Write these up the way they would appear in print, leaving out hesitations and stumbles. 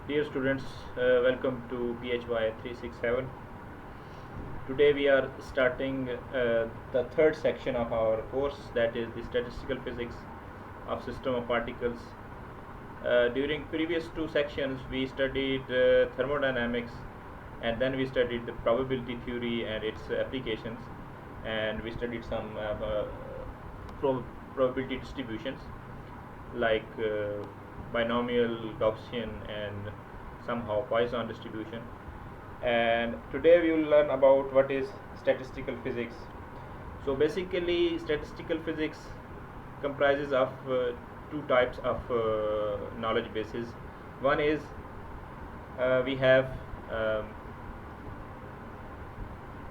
Dear students, welcome to PHY 367. Today we are starting the third section of our course, that is the statistical physics of system of particles. During previous two sections we studied thermodynamics, and then we studied the probability theory and its applications, and we studied some prob probability distributions like binomial, Gaussian, and somehow Poisson distribution. And today we will learn about what is statistical physics. So basically, statistical physics comprises of two types of knowledge bases. One is we have um,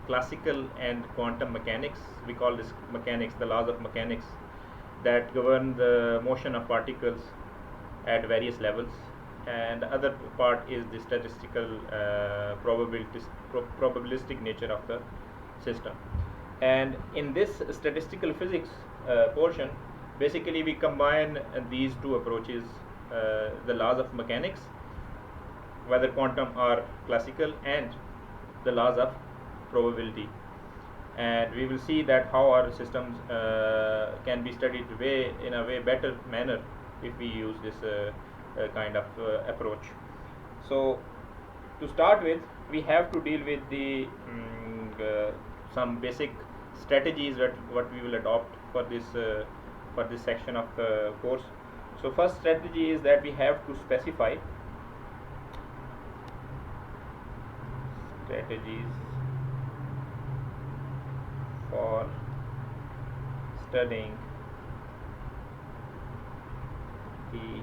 classical and quantum mechanics. We call this mechanics, the laws of mechanics that govern the motion of particles at various levels. And the other part is the statistical probabilistic nature of the system. And in this statistical physics portion, basically we combine these two approaches, the laws of mechanics, whether quantum or classical, and the laws of probability. And we will see that how our systems can be studied in a way better manner if we use this kind of approach. So to start with, we have to deal with the some basic strategies that what we will adopt for this section of the course. So first strategy is that we have to specify strategies for studying the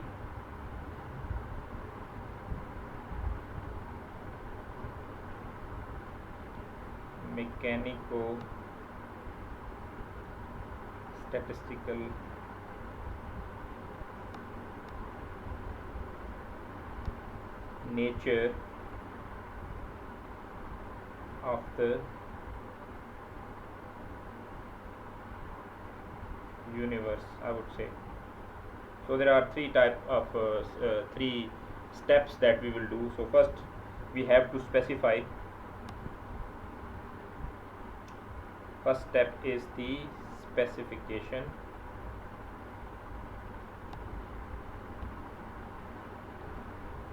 mechanico statistical nature of the universe, I would say. So there are three steps that we will do. So first we have to specify. First step is the specification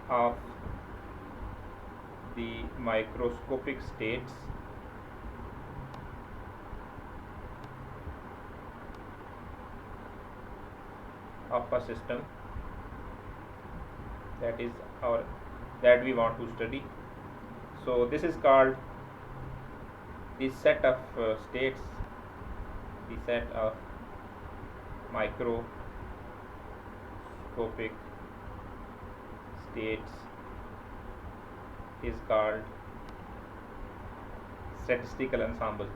of the microscopic states of a system that we want to study. So this is called the set of states. The set of microscopic states is called statistical ensemble.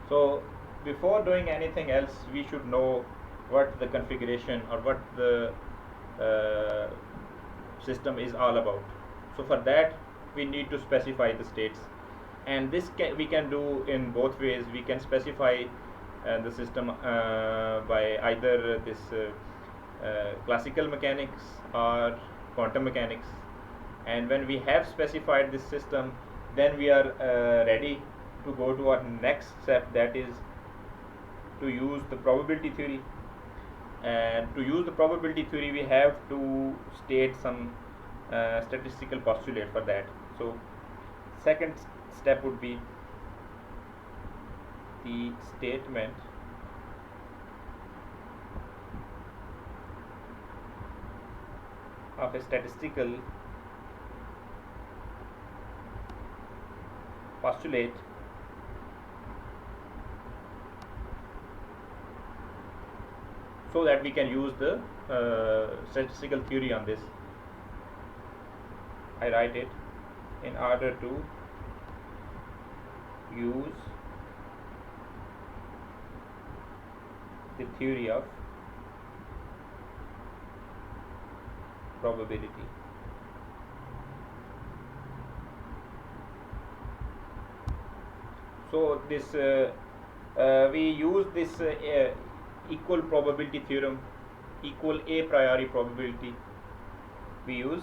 So before doing anything else, we should know what the configuration or what the uh, system is all about. So for that we need to specify the states, and we can do in both ways. We can specify the system by either this classical mechanics or quantum mechanics. And when we have specified this system, then we are ready to go to our next step, that is to use the probability theory. And to use the probability theory, we have to state some statistical postulate for that. So second step would be the statement of a statistical postulate so that we can use the statistical theory on this. I write it in order to use the theory of probability. So this we use this equal probability theorem, equal a priori probability. We use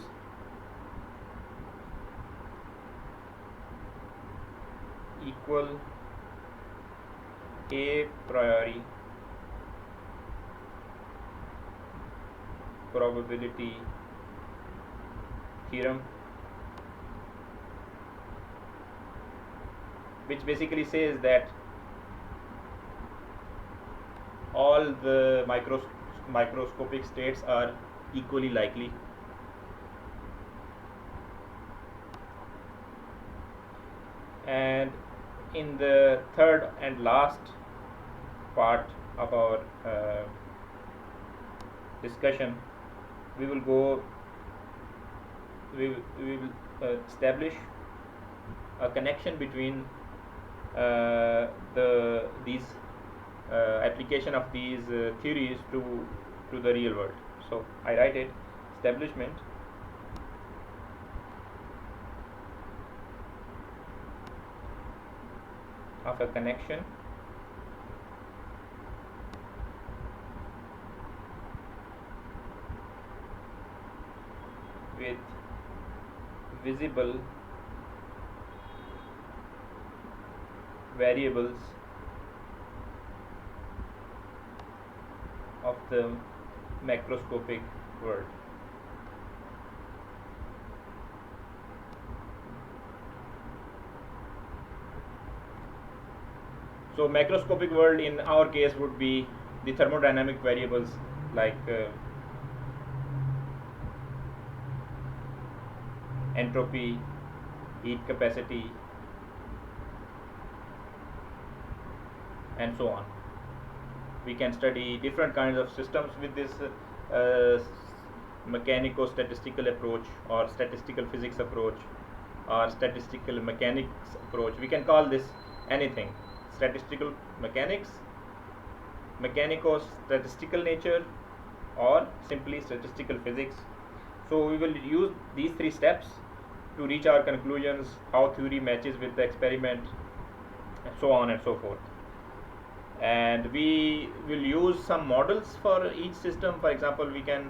equal a priori probability theorem, which basically says that all the microscopic states are equally likely. And in the third and last part of our discussion, we will establish a connection between these application of these theories to the real world. So I write it: establishment of a connection with visible variables of the macroscopic world. So macroscopic world in our case would be the thermodynamic variables like entropy, heat capacity, and so on. We can study different kinds of systems with this mechanico-statistical approach, or statistical physics approach, or statistical mechanics approach. We can call this anything: statistical mechanics, mechanico-statistical nature, or simply statistical physics. So we will use these three steps to reach our conclusions, how theory matches with the experiment, and so on and so forth. And we will use some models for each system. For example, we can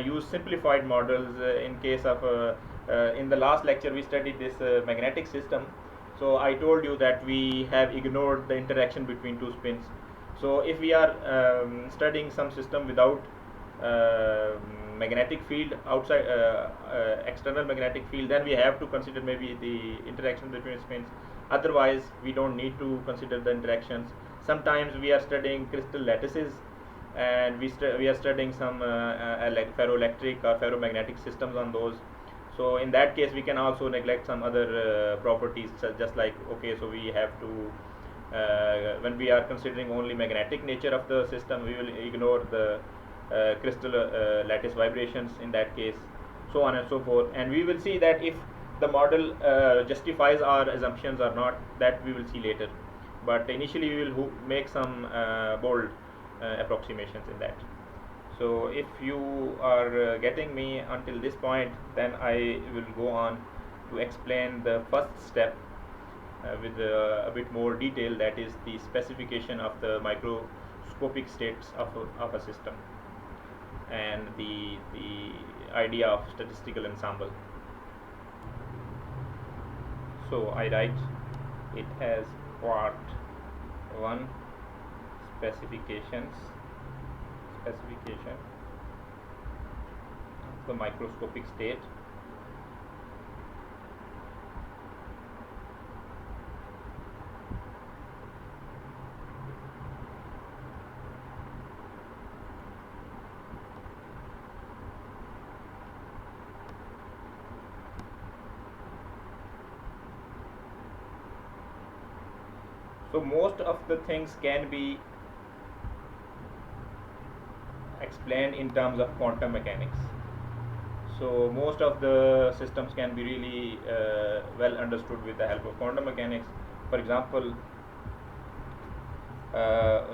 use simplified models in case of in the last lecture we studied this magnetic system. So I told you that we have ignored the interaction between two spins. So if we are studying some system without magnetic field outside, external magnetic field, then we have to consider maybe the interaction between spins. Otherwise we don't need to consider the interactions. Sometimes we are studying crystal lattices, and we are studying some like ferroelectric or ferromagnetic systems on those. So in that case we can also neglect some other properties, just like, okay, so we have to when we are considering only magnetic nature of the system, we will ignore the crystal lattice vibrations in that case, so on and so forth. And we will see that if the model justifies our assumptions or not, that we will see later. But initially we will make some bold approximations in that. So if you are getting me until this point, then I will go on to explain the first step with a bit more detail, that is the specification of the microscopic states of a system, and the idea of statistical ensemble. So I write it as part 1, specification of the microscopic state. So most of the things can be explained in terms of quantum mechanics. So most of the systems can be really well understood with the help of quantum mechanics. For example,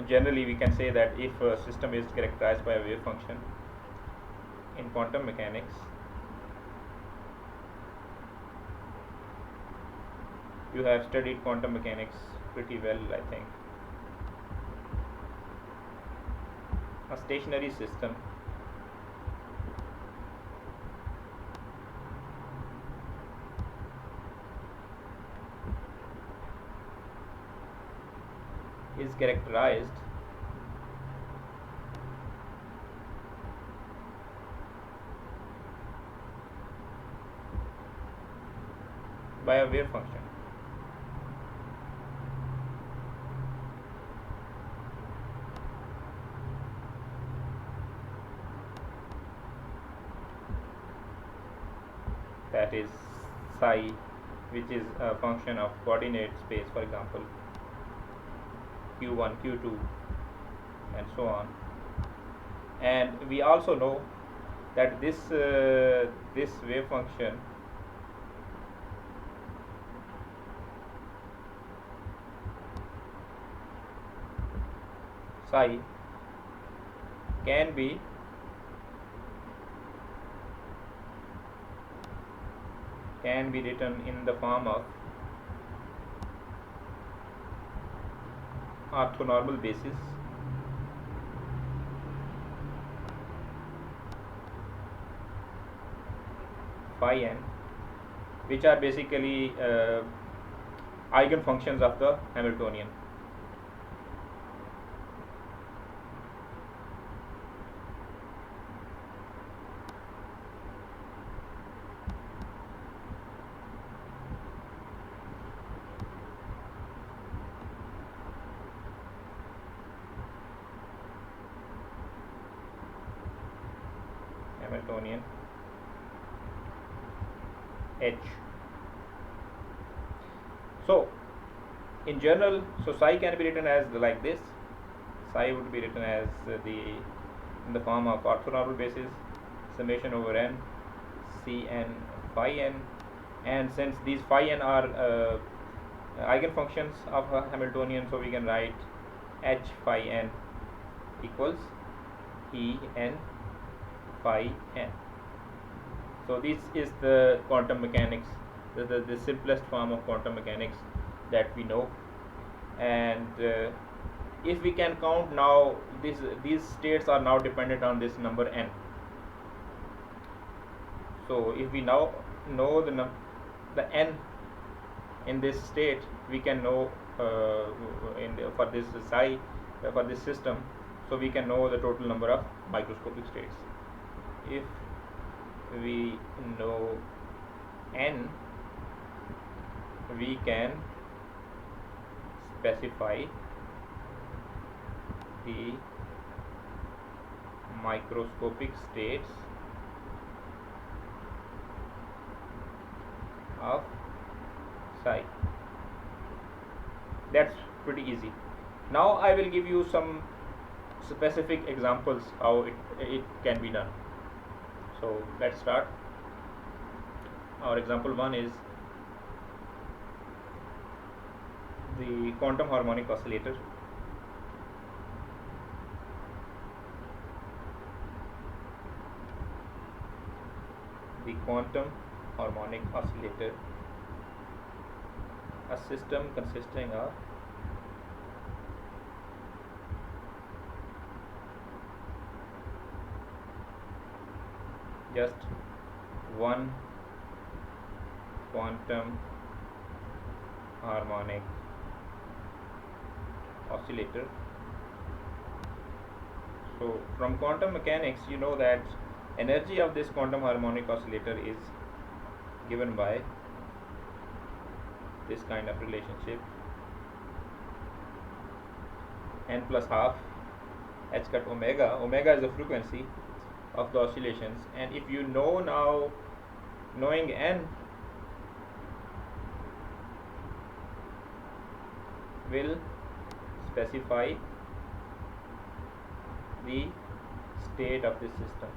generally we can say that if a system is characterized by a wave function, in quantum mechanics, you have studied quantum mechanics pretty well, I think. A stationary system is characterized by a wave function. That is psi, which is a function of coordinate space, for example q1, q2, and so on. And we also know that this wave function psi can be written in the form of orthonormal basis phi n, which are basically eigenfunctions of the Hamiltonian. Hamiltonian H. So in general, so psi can be written as like this. Psi would be written as in the form of orthonormal basis summation over n Cn phi n, and since these phi n are eigenfunctions of a Hamiltonian, so we can write h phi n equals E n phi n. So this is the quantum mechanics, the simplest form of quantum mechanics that we know. And if we can count now, these states are now dependent on this number n. So if we now know the n in this state, we can know for this psi for this system, so we can know the total number of microscopic states. If we know n, we can specify the microscopic states of psi. That's pretty easy. Now I will give you some specific examples how it can be done. So let's start. Our example 1 is the quantum harmonic oscillator. The quantum harmonic oscillator, a system consisting of just one quantum harmonic oscillator. So from quantum mechanics, you know that energy of this quantum harmonic oscillator is given by this kind of relationship, n plus half h cut omega. Omega is the frequency of the oscillations, and if you know now, knowing n will specify the state of this system.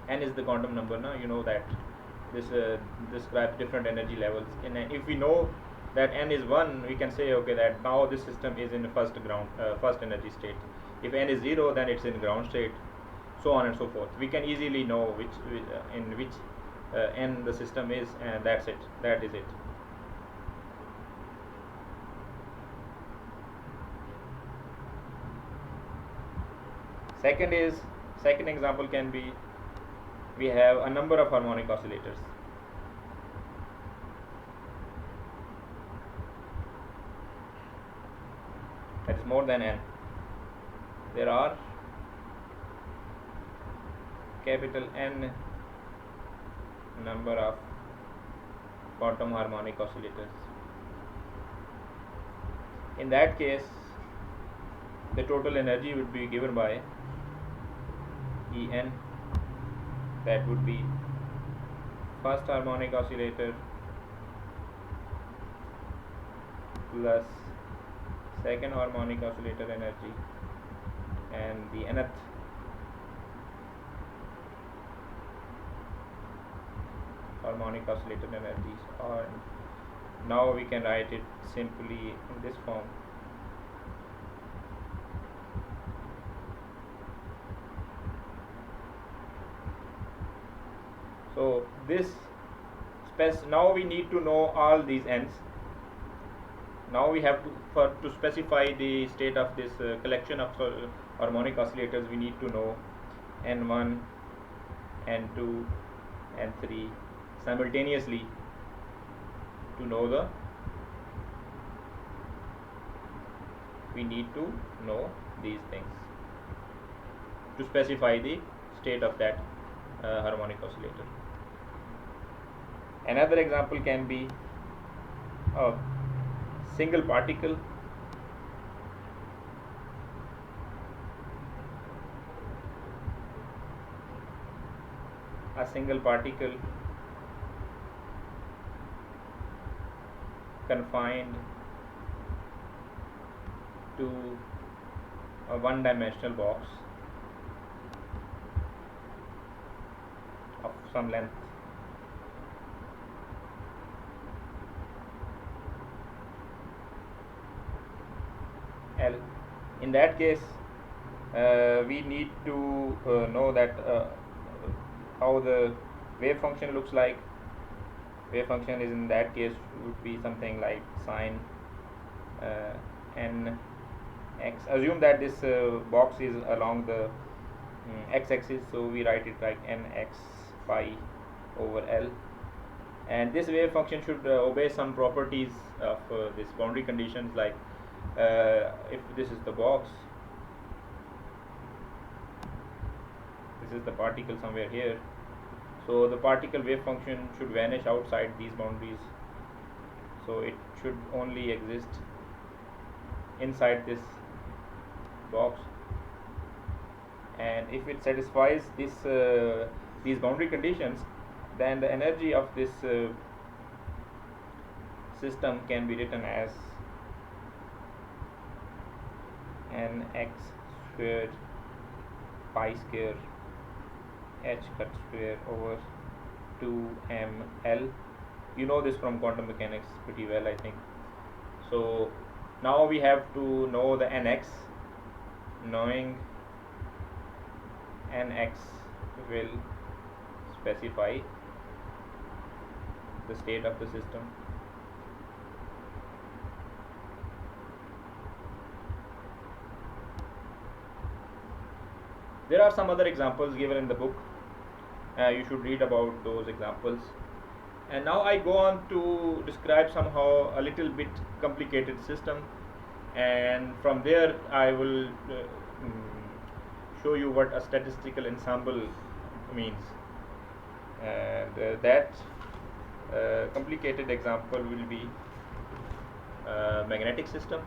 N is the quantum number. Now you know that this describes different energy levels, and if we know that n is 1, we can say okay that now this system is in first energy state. If n is 0, then it's in ground state, so on and so forth. We can easily know in which n the system is, and that's it. That is it. Second example can be, we have a number of harmonic oscillators. That is more than n. There are capital N number of quantum harmonic oscillators. In that case, the total energy would be given by En. That would be first harmonic oscillator plus second harmonic oscillator energy and the nth harmonic oscillator energies. Or now we can write it simply in this form. So now we need to know all these n's. Now we have to specify the state of this collection of harmonic oscillators. We need to know n1, n2, n3 simultaneously we need to know these things to specify the state of that harmonic oscillator. Another example can be a single particle. A single particle confined to a one-dimensional box of some length. L. In that case, we need to know that how the wave function looks like. Wave function is in that case would be something like sine n x. Assume that this box is along the x-axis, so we write it like nx pi over L. And this wave function should obey some properties of this boundary conditions, like if this is the box, this is the particle somewhere here, so the particle wave function should vanish outside these boundaries, so it should only exist inside this box. And if it satisfies these boundary conditions, then the energy of this system can be written as nx squared pi square h cut square over 2ml. You know this from quantum mechanics pretty well, I think. So now we have to know the nx. Knowing nx will specify the state of the system. There are some other examples given in the book. You should read about those examples. And now I go on to describe somehow a little bit complicated system, and from there I will show you what a statistical ensemble means. And that complicated example will be magnetic system.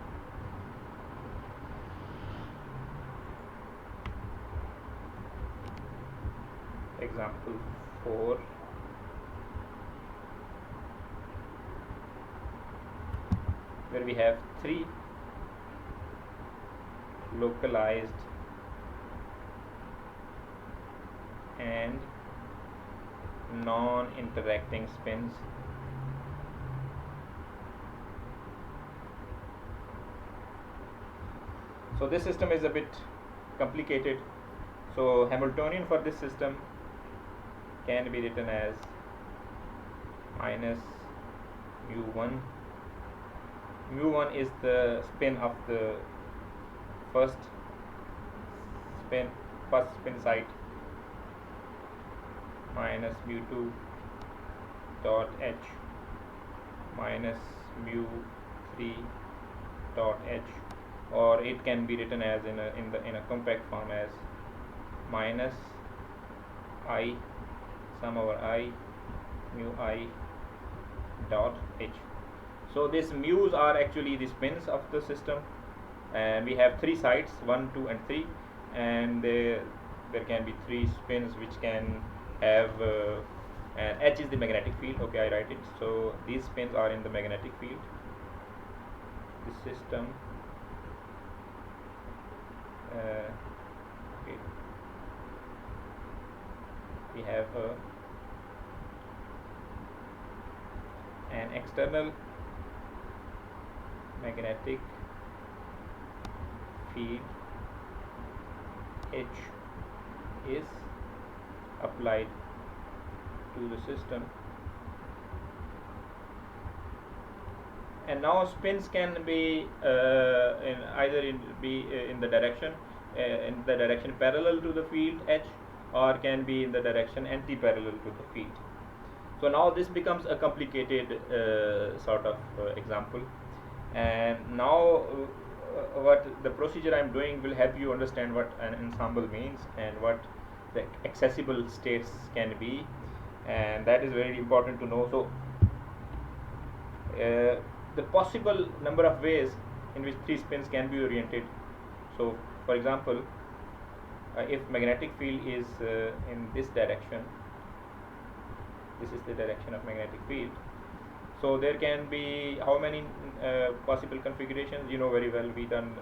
Example 4. Where we have 3 localized and non-interacting spins So this system is a bit complicated. So Hamiltonian for this system can be written as minus mu1. Mu1 is the spin of the first spin site, minus mu2 dot h minus mu3 dot h, or it can be written as in a compact form as minus I sum over I mu I dot h. So these mu's are actually the spins of the system, and we have three sites, 1, 2 and 3, and there can be three spins which can have and h is the magnetic field. Okay, I write it. So these spins are in the magnetic field. This system okay, we have an external magnetic field H is applied to the system, and now spins can be in the direction parallel to the field H, or can be in the direction anti-parallel to the field. So now this becomes a complicated sort of example, and now what the procedure I am doing will help you understand what an ensemble means and what the accessible states can be, and that is very important to know. So the possible number of ways in which three spins can be oriented. So for example, if magnetic field is in this direction, this is the direction of magnetic field, so there can be how many possible configurations? You know very well, we done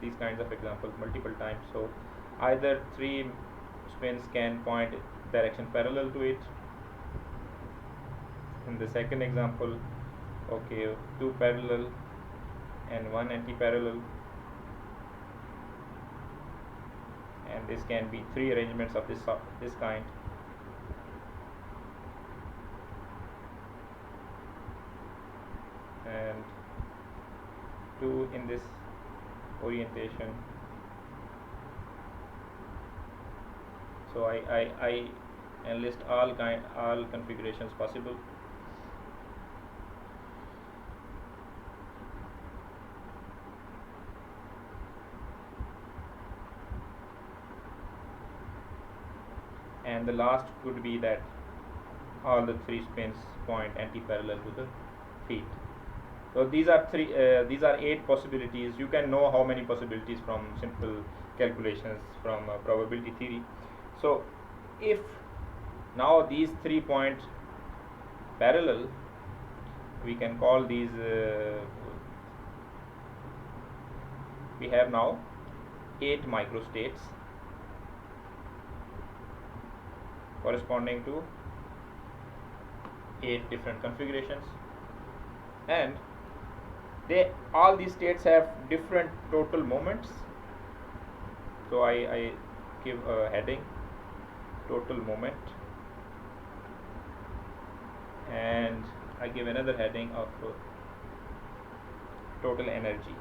these kinds of examples multiple times. So either three spins can point direction parallel to it. In the second example, okay, two parallel and one anti-parallel, and this can be three arrangements of this kind. And two in this orientation. So I enlist all configurations possible. And the last could be that all the three spins point anti-parallel to the field. So these are 8 possibilities. You can know how many possibilities from simple calculations from probability theory. So if now these 3 point parallel, we can call these we have now 8 microstates corresponding to 8 different configurations, and all these states have different total moments. So I give a heading total moment, and I give another heading of total energy.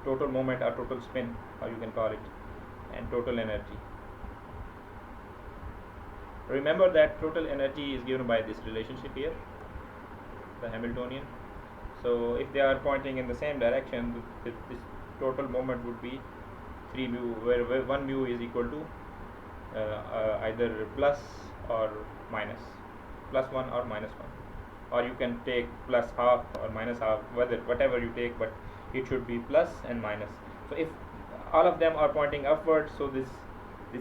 Total moment or total spin, how you can call it, and total energy. Remember that total energy is given by this relationship here, the Hamiltonian. So if they are pointing in the same direction, this total moment would be 3 mu, where 1 mu is equal to either plus or minus, plus 1 or minus 1, or you can take plus half or minus half, whatever you take, but it should be plus and minus. So if all of them are pointing upwards, so this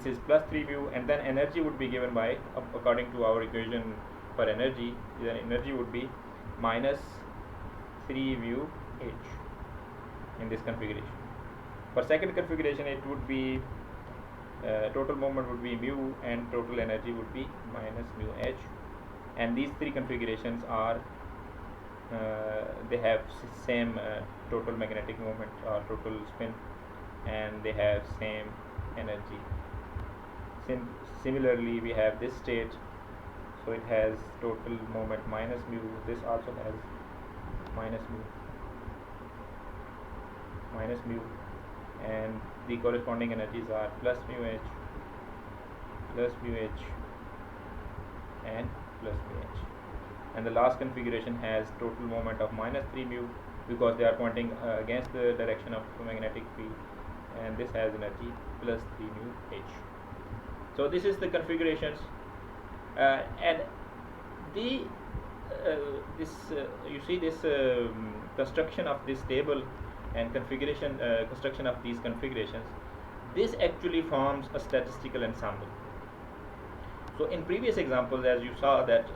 is plus 3 mu, and then energy would be given by, according to our equation for energy, the energy would be minus 3 mu h in this configuration. For second configuration, it would be total moment would be mu and total energy would be minus mu h, and these three configurations are they have same total magnetic moment or total spin, and they have same energy. Similarly, we have this state, so it has total moment minus mu. This also has minus mu, and the corresponding energies are plus mu h, and plus mu h. And the last configuration has total moment of minus 3 mu, because they are pointing against the direction of magnetic field, and this has energy plus 3 mu h. So this is the configurations, and the you see this construction of this table and configuration construction of these configurations. This actually forms a statistical ensemble. So in previous examples, as you saw, that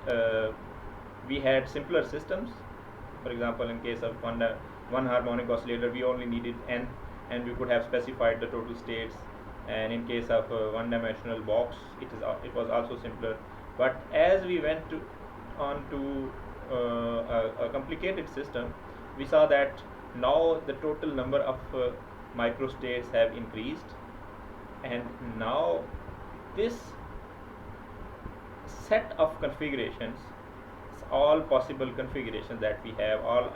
we had simpler systems. For example, in case of one harmonic oscillator, we only needed n, and we could have specified the total states. And in case of one-dimensional box, it was also simpler. But as we went on to a complicated system, we saw that now the total number of microstates have increased, and now this set of configurations, all possible configurations that we have, all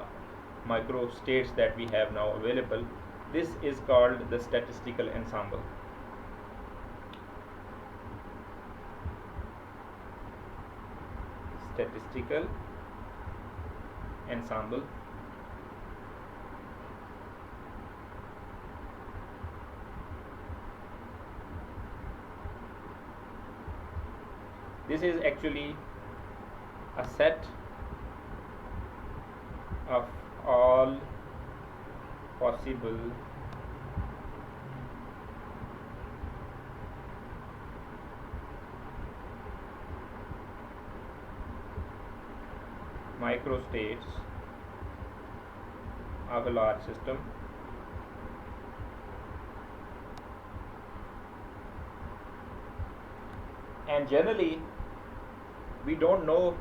microstates that we have now available, this is called the statistical ensemble. Statistical ensemble. This is actually a set of all possible microstates of a large system, and generally we don't know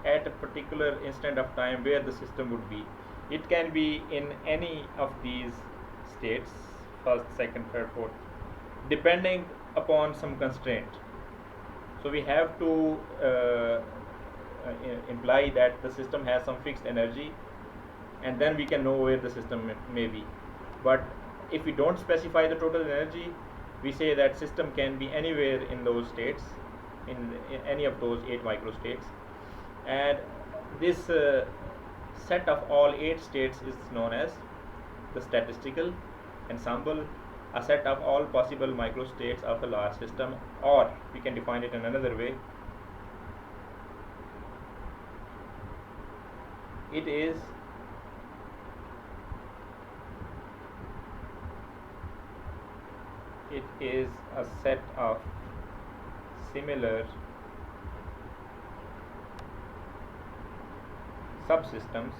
at a particular instant of time where the system would be. It can be in any of these states, first, second, third, fourth, depending upon some constraint. So we have to imply that the system has some fixed energy, and then we can know where the system may be. But if we don't specify the total energy, we say that system can be anywhere in those states, in any of those 8 microstates, and this set of all 8 states is known as the statistical ensemble, a set of all possible microstates of a large system, or we can define it in another way. It is a set of similar subsystems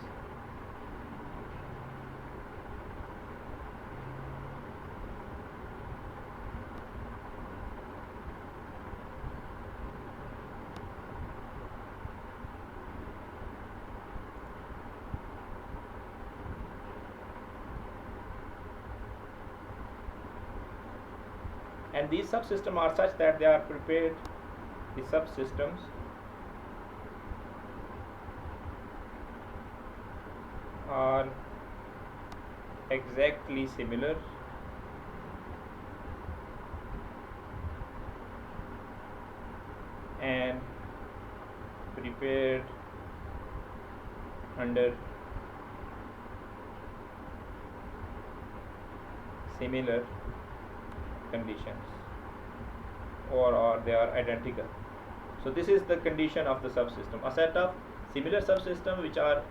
and these subsystems are such that they are prepared, the subsystems are exactly similar and prepared under similar conditions, or they are identical. So this is the condition of the subsystem, a set of similar subsystems which are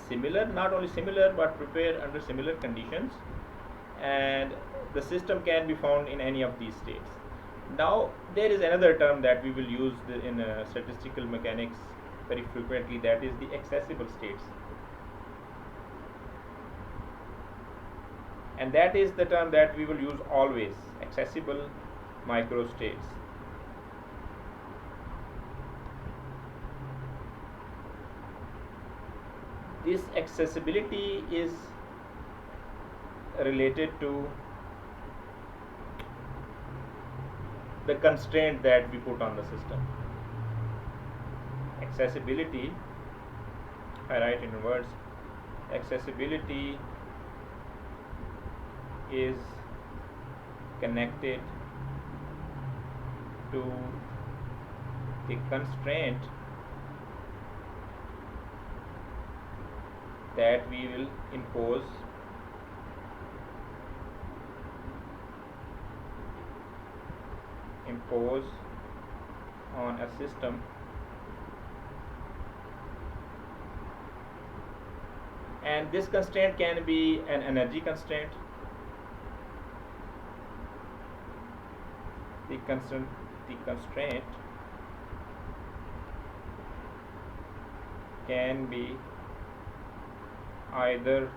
similar, not only similar but prepared under similar conditions, and the system can be found in any of these states. Now there is another term that we will use in statistical mechanics very frequently, that is the accessible states, and that is the term that we will use always, accessible microstates. This accessibility is related to the constraint that we put on the system. Accessibility, I write in words, accessibility is connected to the constraint that we will impose on a system, and this constraint can be an energy constraint. The constraint can be either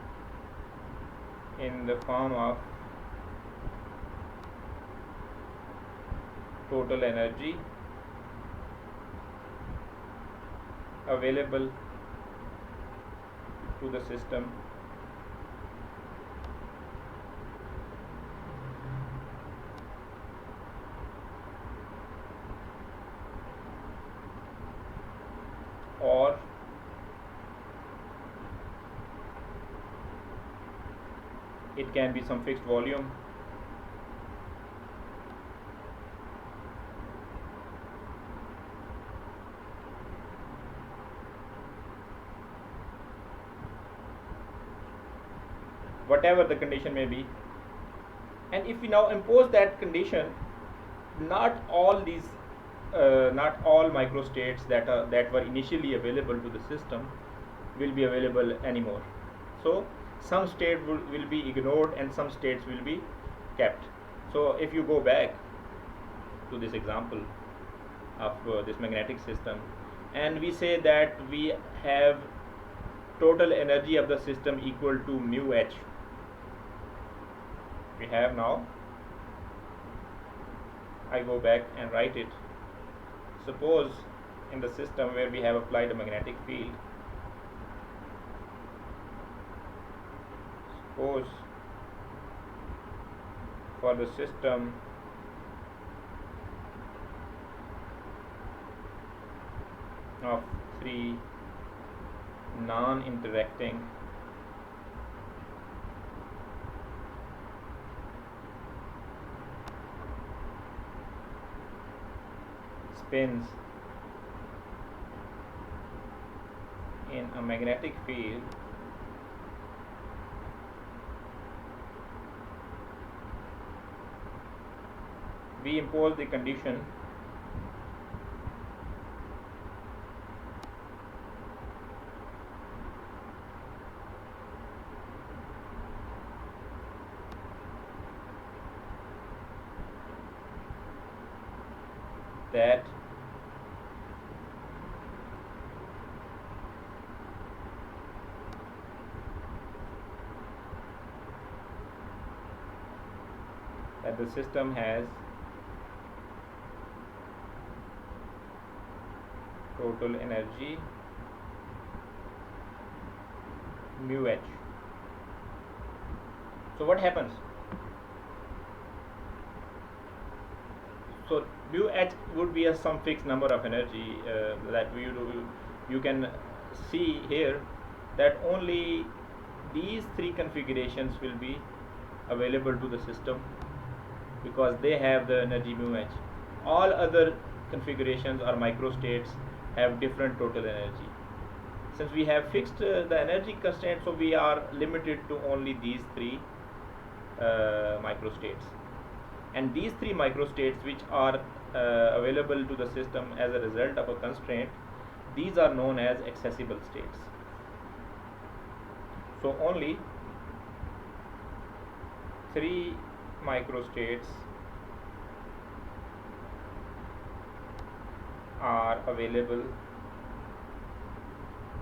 in the form of total energy available to the system, or it can be some fixed volume. Whatever the condition may be, and if we now impose that condition, not all microstates that were initially available to the system will be available anymore. So some state will be ignored and some states will be kept. So if you go back to this example of this magnetic system, and we say that we have total energy of the system equal to mu h, we have now, I go back and write it. Suppose in the system where we have applied a magnetic field, suppose for the system of three non-interacting spins in a magnetic field, we impose the condition that the system has total energy mu h. So what happens? So mu h would be some fixed number of energy that you can see here that only these three configurations will be available to the system because they have the energy mu h. All other configurations or microstates have different total energy. Since we have fixed the energy constraint, so we are limited to only these three microstates, and these three microstates which are available to the system as a result of a constraint, these are known as accessible states. So only three microstates are available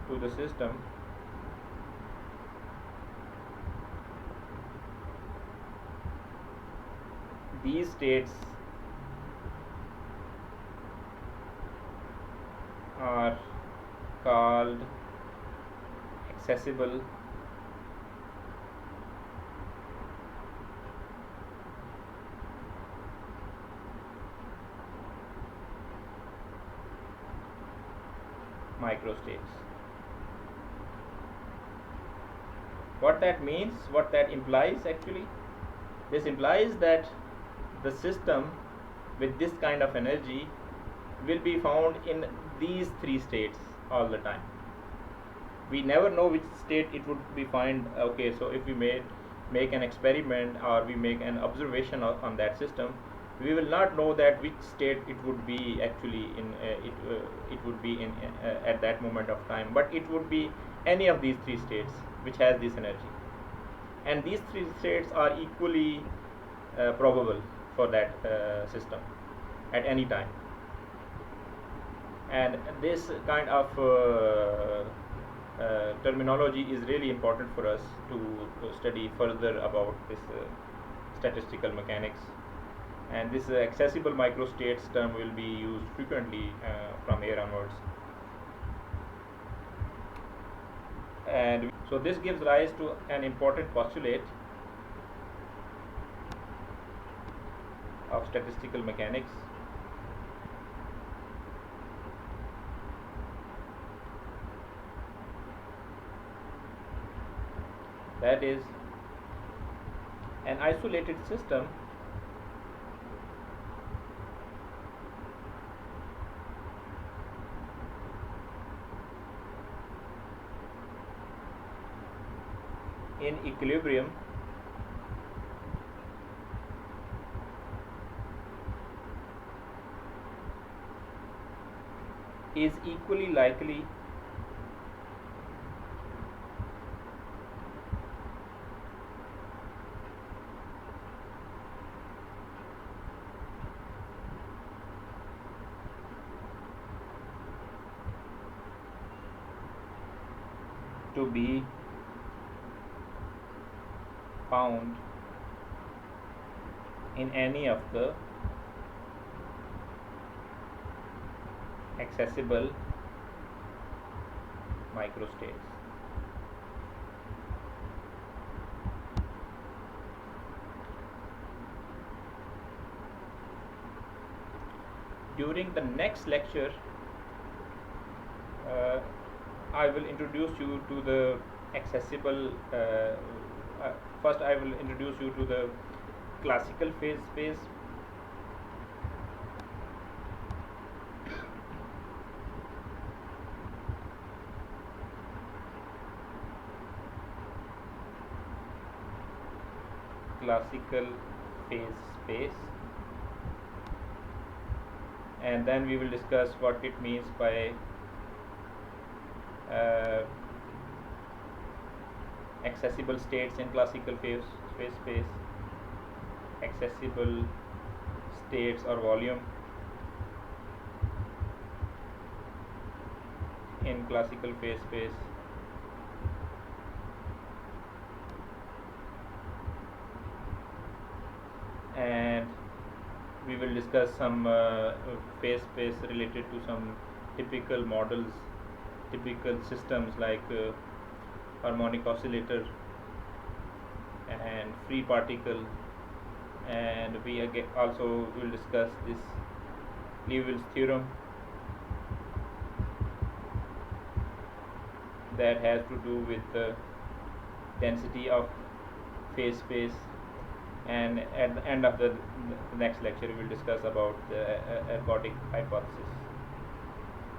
to the system these states are called accessible microstates. What that means, what that implies actually, this implies that the system with this kind of energy will be found in these three states all the time. We never know which state it would be find. Okay, so if we make an experiment or we make an observation on that system, we will not know that which state it would be actually in. It would be in at that moment of time, but it would be any of these three states which has this energy, and these three states are equally probable for that system at any time. And this kind of terminology is really important for us to study further about this statistical mechanics. And this accessible microstates term will be used frequently from here onwards. And so this gives rise to an important postulate of statistical mechanics. That is, an isolated system in equilibrium is equally likely to be found in any of the accessible microstates. During the next lecture, I will introduce you to the accessible. First, I will introduce you to the classical phase space. Classical phase space, and then we will discuss what it means by accessible states in classical phase space, accessible states or volume in classical phase space, and we will discuss some phase space related to some typical models, typical systems like harmonic oscillator and free particle, and we again also will discuss this Liouville's theorem that has to do with the density of phase space. And at the end of the next lecture, we will discuss about the ergodic hypothesis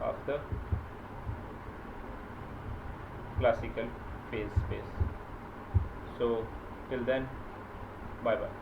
of the classical phase space. So till then, bye bye.